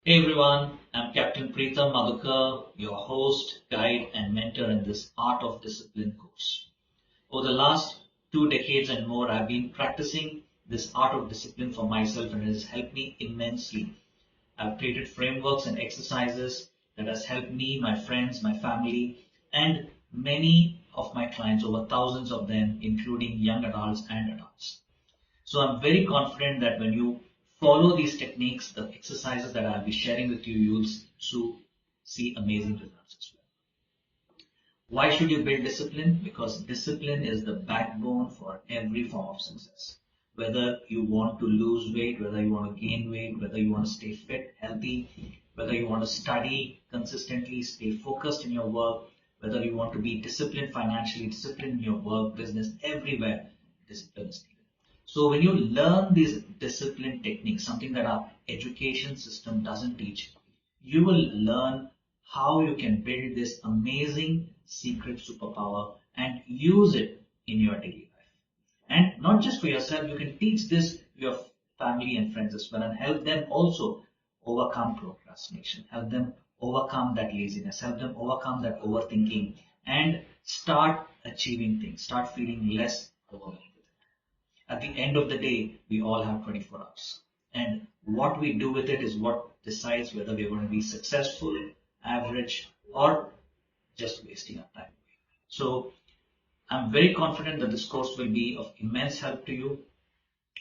Hey everyone, I'm Captain Preetham Madhukar, your host, guide, and mentor in this Art of Discipline course. Over the last 2 decades and more, I've been practicing this art of discipline for myself and it has helped me immensely. I've created frameworks and exercises that has helped me, my friends, my family, and many of my clients, over thousands of them, including young adults and adults. So I'm very confident that when you follow these techniques, the exercises that I'll be sharing with you, you'll see amazing results as well. Why should you build discipline? Because discipline is the backbone for every form of success. Whether you want to lose weight, whether you want to gain weight, whether you want to stay fit, healthy, whether you want to study consistently, stay focused in your work, whether you want to be disciplined financially, disciplined in your work, business, everywhere, discipline is needed. So when you learn these discipline techniques, something that our education system doesn't teach, you will learn how you can build this amazing secret superpower and use it in your daily life. And not just for yourself, you can teach this to your family and friends as well and help them also overcome procrastination, help them overcome that laziness, help them overcome that overthinking and start achieving things, start feeling less overwhelmed. At the end of the day, we all have 24 hours. And what we do with it is what decides whether we're going to be successful, average, or just wasting our time. So I'm very confident that this course will be of immense help to you.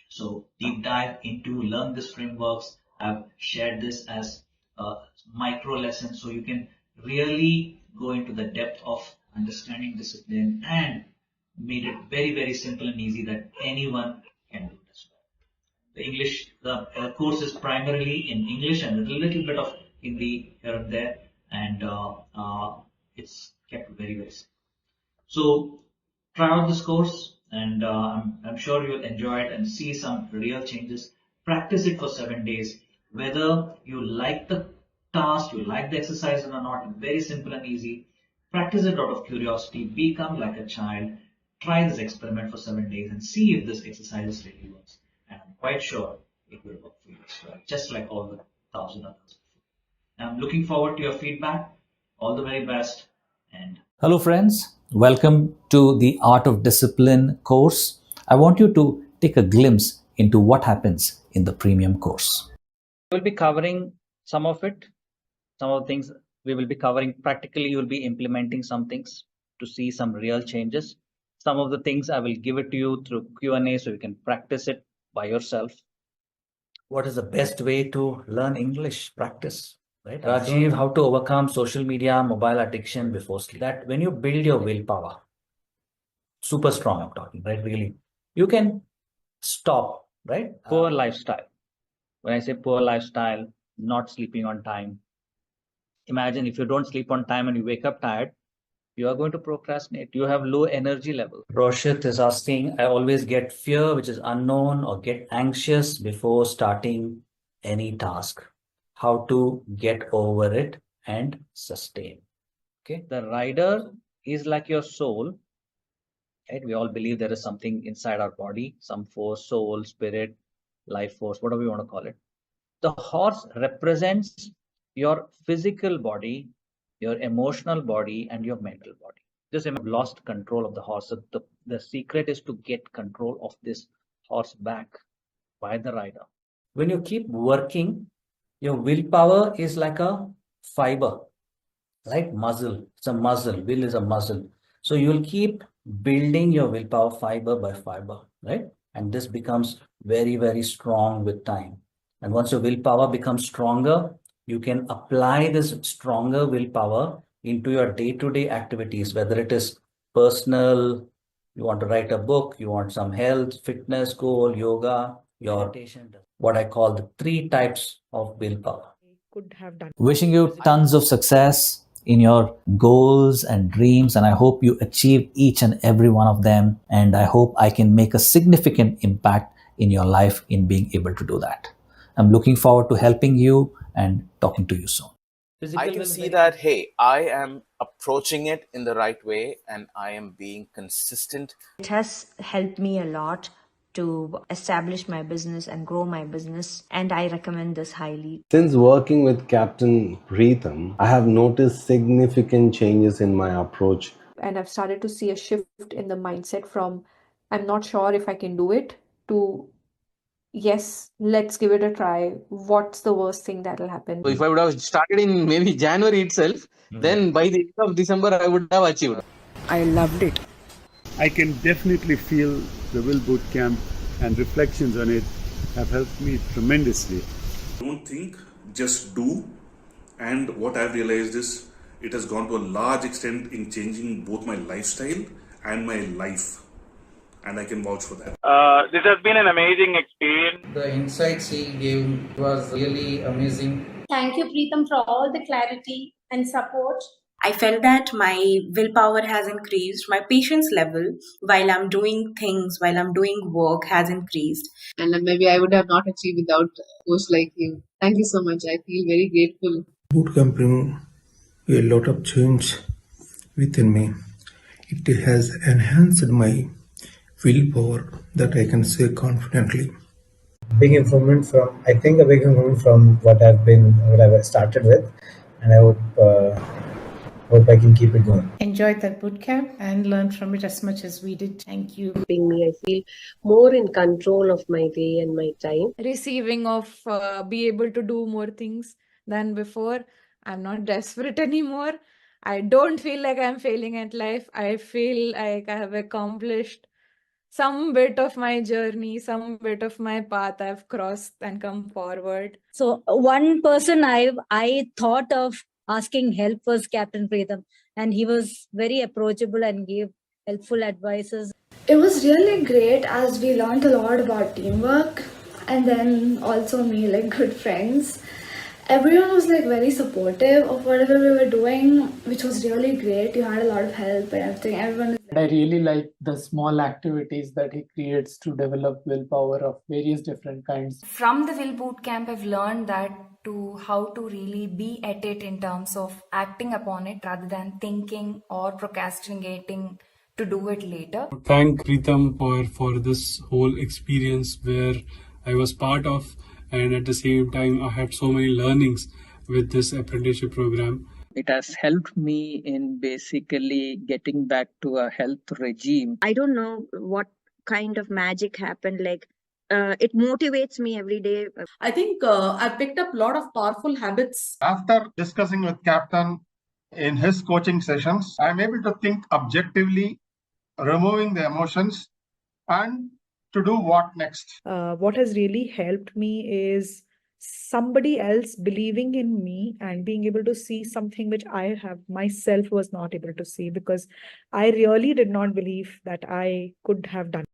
So deep dive into learn this frameworks. I've shared this as a micro lesson so you can really go into the depth of understanding discipline and made it very, very simple and easy that anyone can do it as well. The course is primarily in English and a little bit of Hindi here and there, and it's kept very, very simple. So try out this course, and I'm sure you'll enjoy it and see some real changes. Practice it for 7 days. Whether you like the task, you like the exercise or not, very simple and easy. Practice it out of curiosity. Become like a child. Try this experiment for 7 days and see if this exercise really works. And I'm quite sure it will work for you as well, just like all the thousand others. I'm looking forward to your feedback. All the very best and Hello, friends. Welcome to the Art of Discipline course. I want you to take a glimpse into what happens in the premium course. we will be covering some of it, some of the things we will be covering practically. You will be implementing some things to see some real changes. Some of the things I will give it to you through Q&A so you can practice it by yourself. What is the best way to learn English? Practice, right? Rajiv, how to overcome social media, mobile addiction before sleep. That when you build your willpower, super strong, I'm talking, right? Really, you can stop, right? Poor lifestyle. When I say poor lifestyle, not sleeping on time. Imagine if you don't sleep on time and you wake up tired, you are going to procrastinate. You have low energy level. Roshit is asking, I always get fear, which is unknown, or get anxious before starting any task. How to get over it and sustain. Okay. The rider is like your soul, right? We all believe there is something inside our body, some force, soul, spirit, life force, whatever you want to call it. The horse represents your physical body, your emotional body, and your mental body. Just imagine you've lost control of the horse. So the secret is to get control of this horse back by the rider. When you keep working, your willpower is like a fiber, like muscle. It's a muscle. Will is a muscle. So you'll keep building your willpower fiber by fiber, right? And this becomes very, very strong with time. And once your willpower becomes stronger, you can apply this stronger willpower into your day-to-day activities, whether it is personal, you want to write a book, you want some health, fitness goal, yoga, your meditation, what I call the 3 types of willpower. Could have done. Wishing you tons of success in your goals and dreams, and I hope you achieve each and every one of them, and I hope I can make a significant impact in your life in being able to do that. I'm looking forward to helping you and talking to you soon. I can see that, hey, I am approaching it in the right way and I am being consistent. It has helped me a lot to establish my business and grow my business, and I recommend this highly. Since working with Captain Preetham, I have noticed significant changes in my approach. And I've started to see a shift in the mindset from I'm not sure if I can do it to yes, let's give it a try. What's the worst thing that'll happen? So if I would have started in maybe January itself, then by the end of December I would have achieved. I loved it. I can definitely feel the Will Boot Camp and reflections on it have helped me tremendously. Don't think, just do. And what I've realized is it has gone to a large extent in changing both my lifestyle and my life. And I can vouch for that. This has been an amazing experience. The insights he gave was really amazing. Thank you, Preetham, for all the clarity and support. I felt that my willpower has increased, my patience level while I'm doing things, while I'm doing work has increased. And maybe I would have not achieved without a coach like you. Thank you so much. I feel very grateful. Bootcamp bring a lot of change within me. It has enhanced my willpower that I can say confidently. Big improvement from, I think a big improvement from what I've started with, and I hope I can keep it going. Enjoyed that bootcamp and learned from it as much as we did. Thank you. I feel more in control of my day and my time. Receiving of be able to do more things than before. I'm not desperate anymore. I don't feel like I'm failing at life. I feel like I have accomplished some bit of my journey, some bit of my path I've crossed and come forward. So one person I thought of asking help was Captain Preetham, and he was very approachable and gave helpful advices. It was really great as we learned a lot about teamwork and then also made like good friends. Everyone was like very supportive of whatever we were doing, which was really great. You had a lot of help and everything. Everyone. I really like the small activities that he creates to develop willpower of various different kinds. From the Will Boot Camp, I've learned that how to really be at it in terms of acting upon it rather than thinking or procrastinating to do it later. Thank Preetham for this whole experience where I was part of, and at the same time I had so many learnings with this apprenticeship program. It has helped me in basically getting back to a health regime. I don't know what kind of magic happened, like it motivates me every day. I think I picked up a lot of powerful habits. After discussing with Captain in his coaching sessions, I'm able to think objectively, removing the emotions, and to do what next. What has really helped me is somebody else believing in me and being able to see something which I have myself was not able to see, because I really did not believe that I could have done.